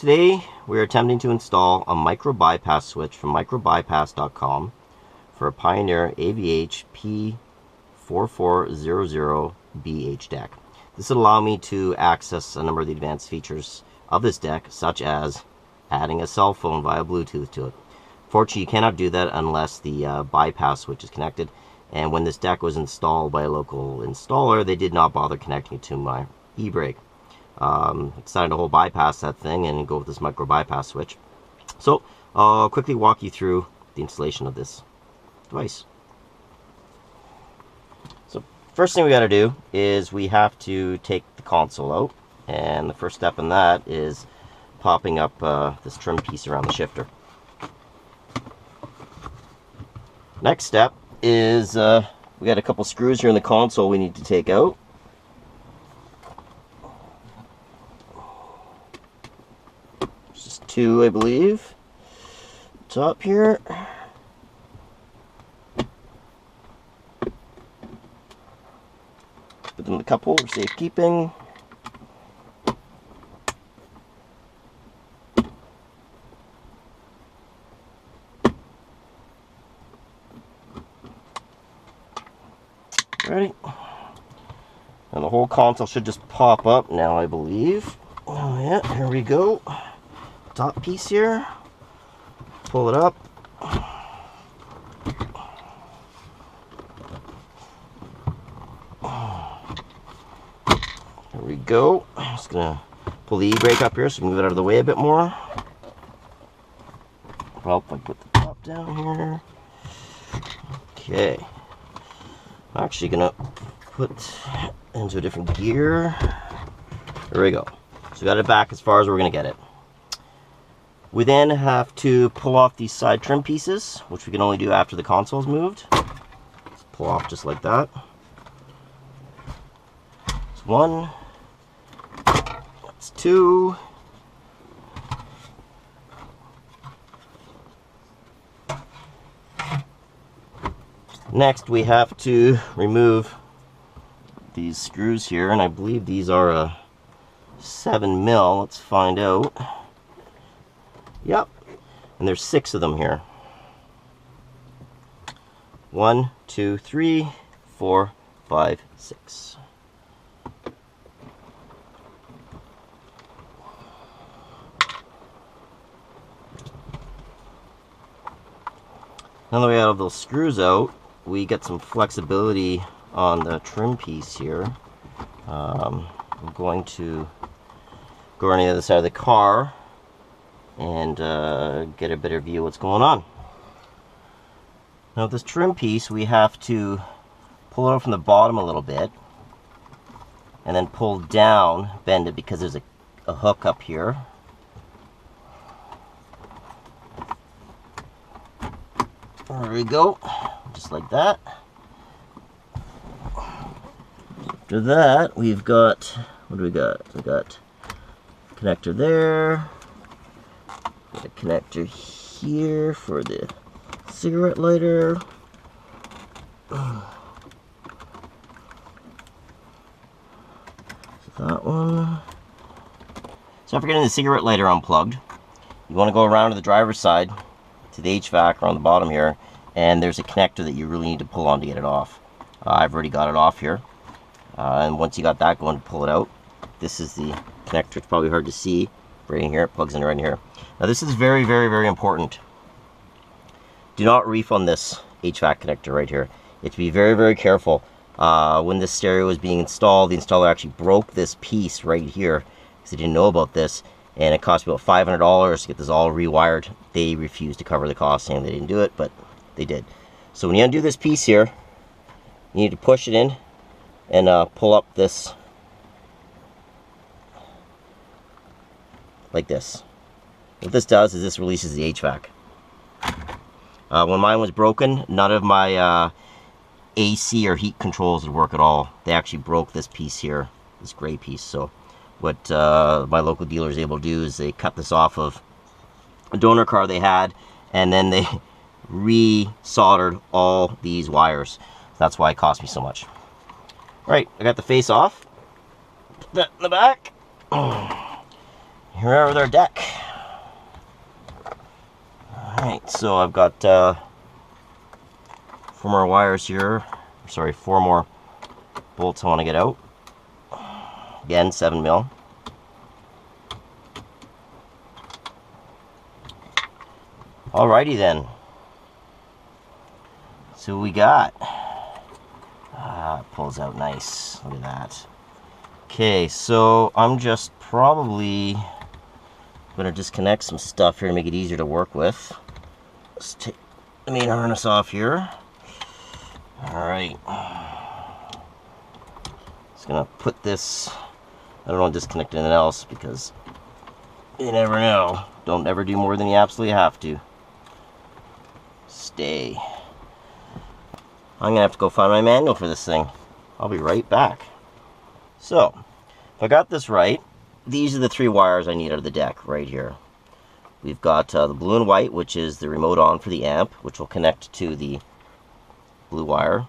Today we are attempting to install a MicroBypass switch from MicroBypass.com for a Pioneer AVH-P4400BH deck. This will allow me to access a number of the advanced features of this deck, such as adding a cell phone via Bluetooth to it. Fortunately, you cannot do that unless the bypass switch is connected, and when this deck was installed by a local installer, they did not bother connecting it to my e-brake. Decided to whole bypass that thing and go with this MicroBypass switch. So I'll quickly walk you through the installation of this device. So first thing we got to do is we have to take the console out, and the first step in that is popping up this trim piece around the shifter. Next step is we got a couple screws here in the console we need to take out. Just two, I believe. Top here. Put them in the couple for safekeeping. Ready? And the whole console should just pop up now, I believe. Oh yeah, here we go. Top piece here. Pull it up. There we go. I'm just gonna pull the e-brake up here so move it out of the way a bit more. Well, if I put the top down here. Okay. I'm actually gonna put into a different gear. There we go. So we got it back as far as we're gonna get it. We then have to pull off these side trim pieces, which we can only do after the console is moved. Let's pull off just like that. That's one. That's two. Next, we have to remove these screws here, and I believe these are a 7mm. Let's find out. Yep, and there's 6 of them here. 1, 2, 3, 4, 5, 6. Now that we have those screws out, we get some flexibility on the trim piece here. I'm going to go around the other side of the car and get a better view of what's going on. Now with this trim piece, we have to pull it out from the bottom a little bit and then pull down, bend it, because there's a hook up here. There we go, just like that. After that, we've got, what do we got? We got a connector there, got a connector here for the cigarette lighter. So that one. So after getting the cigarette lighter unplugged, you want to go around to the driver's side to the HVAC around the bottom here, and there's a connector that you really need to pull on to get it off. I've already got it off here, and once you got that going to pull it out, this is the connector. It's probably hard to see right in here. It plugs in right in here. Now this is very, very, very important. Do not reef on this HVAC connector right here. You have to be very, very careful. When this stereo was being installed, the installer actually broke this piece right here because they didn't know about this, and it cost me about $500 to get this all rewired. They refused to cover the cost, saying they didn't do it, but they did. So when you undo this piece here, you need to push it in and pull up this like this. What this does is this releases the HVAC. When mine was broken, none of my AC or heat controls would work at all. They actually broke this piece here, this gray piece. So what my local dealer is able to do is they cut this off of a donor car they had, and then they re-soldered all these wires. That's why it cost me so much. Right, I got the face off. Put that in the back. here we are with our deck. Alright, so I've got 4 more wires here. Sorry, 4 more bolts I want to get out. Again, 7 mil. Alrighty then. So we got. It pulls out nice. Look at that. Okay, so I'm just probably going to disconnect some stuff here to make it easier to work with. Let's take the main harness off here. Alright. Just going to put this. I don't want to disconnect anything else because you never know. Don't ever do more than you absolutely have to. Stay. I'm gonna have to go find my manual for this thing. I'll be right back. So, if I got this right, these are the 3 wires I need out of the deck right here. We've got the blue and white, which is the remote on for the amp, which will connect to the blue wire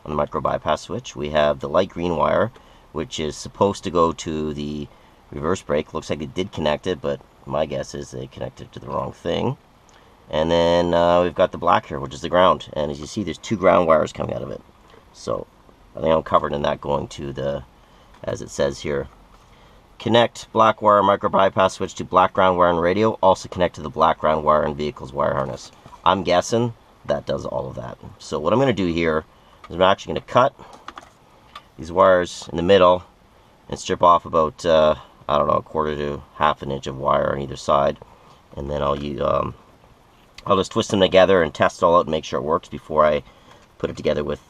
on the MicroBypass switch. We have the light green wire, which is supposed to go to the reverse brake. Looks like they did connect it, but my guess is they connected to the wrong thing. And then we've got the black here, which is the ground. And as you see, there's 2 ground wires coming out of it. So I think I'm covered in that going to the, as it says here, connect black wire MicroBypass switch to black ground wire and radio. Also connect to the black ground wire and vehicle's wire harness. I'm guessing that does all of that. So what I'm going to do here is I'm actually going to cut these wires in the middle and strip off about, I don't know, 1/4 to 1/2 inch of wire on either side. And then I'll just twist them together and test it all out and make sure it works before I put it together with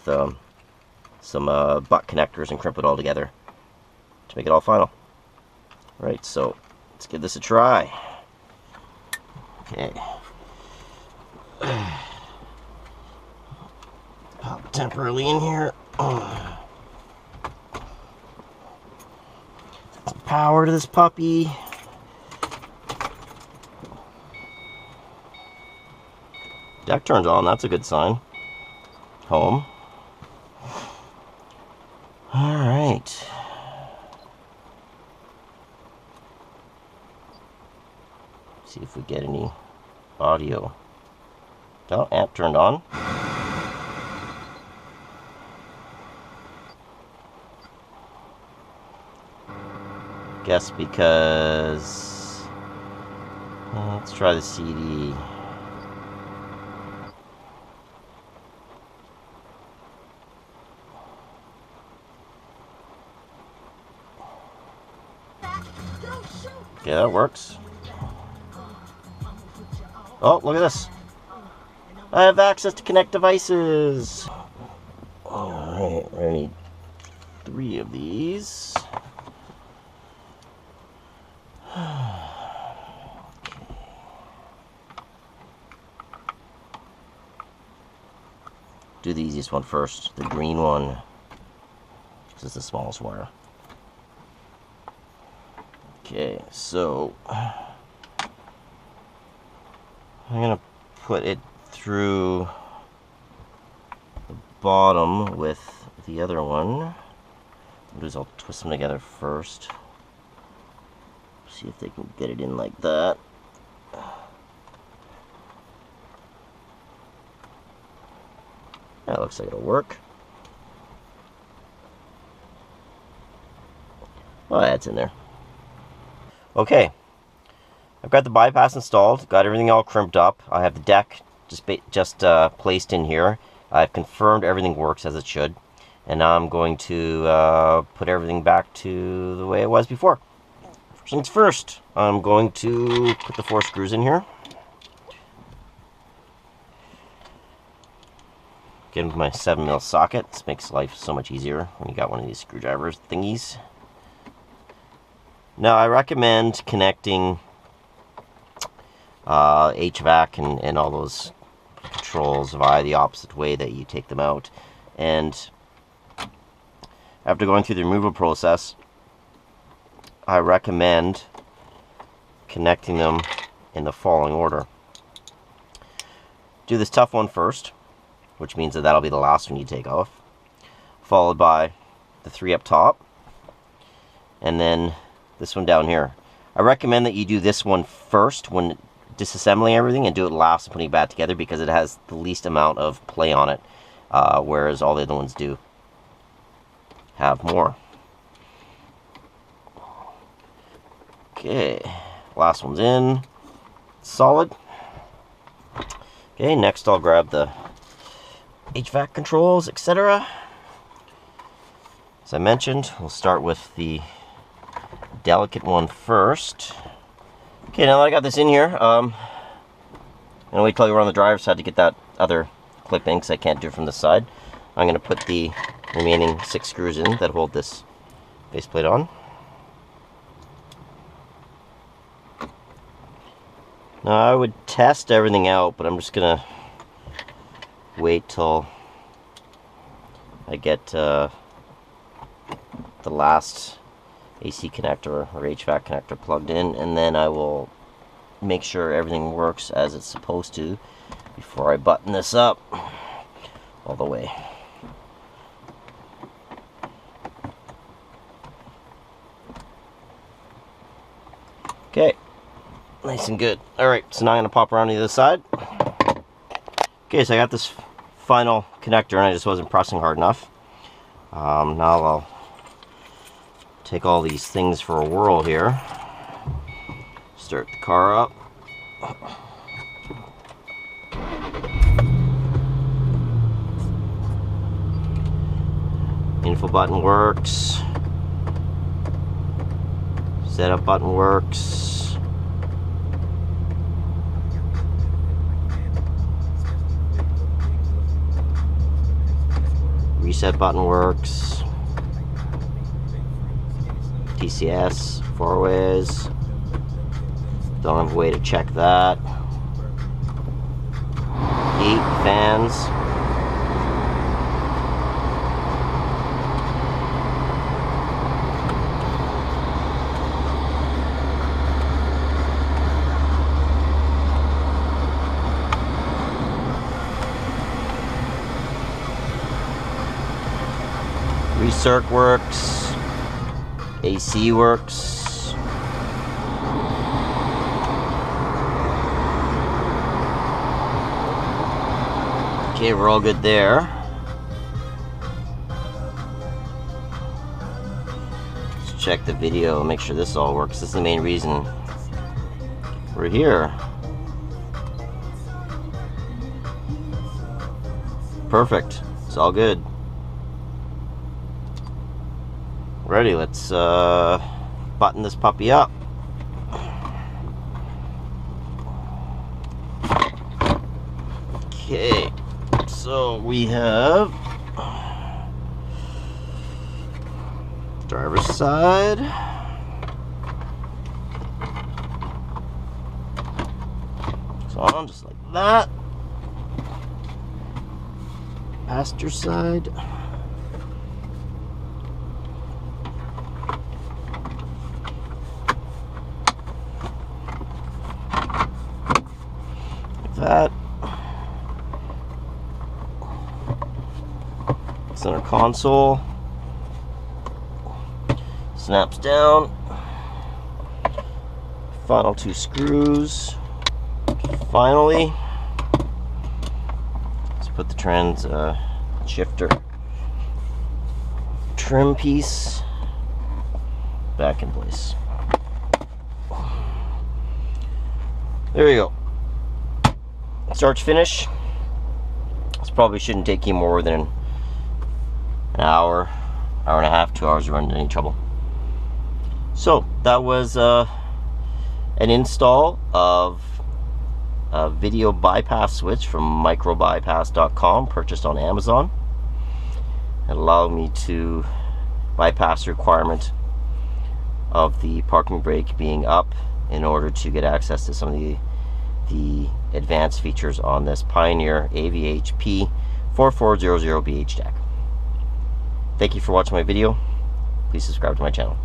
some butt connectors and crimp it all together to make it all final. Right, so let's give this a try. Okay. Pop temporarily in here. Some power to this puppy. Deck turns on, that's a good sign. Home. Alright. See if we get any audio. Oh, amp turned on. Guess because... let's try the CD. Okay, that works. Oh, look at this. I have access to connect devices. Alright, I need 3 of these. Do the easiest one first, the green one. This is the smallest wire. Okay, so I'm gonna put it through the bottom with the other one. What I'll do is I'll twist them together first. See if they can get it in like that. That looks like it'll work. Oh, that's in there. Okay, I've got the bypass installed, got everything all crimped up. I have the deck just placed in here. I've confirmed everything works as it should. And now I'm going to put everything back to the way it was before. First things first, I'm going to put the 4 screws in here. Get with my 7mm socket. This makes life so much easier when you got one of these screwdriver thingies. Now I recommend connecting HVAC and all those controls via the opposite way that you take them out. And after going through the removal process, I recommend connecting them in the following order. Do this tough one first, which means that that'll be the last one you take off, followed by the 3 up top, and then this one down here. I recommend that you do this one first when disassembling everything, and do it last when putting it back together, because it has the least amount of play on it, whereas all the other ones do have more. Okay, last one's in, solid. Okay, next I'll grab the HVAC controls, etc. As I mentioned, we'll start with the delicate one first. Okay, now that I got this in here, I'm gonna wait till you're on the driver's side to get that other clip in, because I can't do it from this side. I'm gonna put the remaining 6 screws in that hold this faceplate on. Now I would test everything out, but I'm just gonna wait till I get the last AC connector or HVAC connector plugged in, and then I will make sure everything works as it's supposed to before I button this up all the way. Okay, nice and good. Alright, so now I'm going to pop around to the other side. Okay, so I got this final connector and I just wasn't pressing hard enough. Now I'll take all these things for a whirl here. Start the car up. Info button works. Setup button works. Reset button works. TCS, 4-ways. Don't have a way to check that. 8 fans. Recirc works. AC works. Okay, we're all good there. Let's check the video, make sure this all works. This is the main reason we're here. Perfect. It's all good. Ready, let's button this puppy up. Okay, so we have driver's side, it's on just like that. Passenger side. That center console snaps down. Final 2 screws. Finally, let's put the trans shifter trim piece back in place. There you go. Start to finish, this probably shouldn't take you more than an hour, hour and a half, 2 hours to run into any trouble. So that was an install of a video bypass switch from MicroBypass.com, purchased on Amazon. It allowed me to bypass the requirement of the parking brake being up in order to get access to some of the advanced features on this Pioneer AVH-P4400BH deck. Thank you for watching my video. Please subscribe to my channel.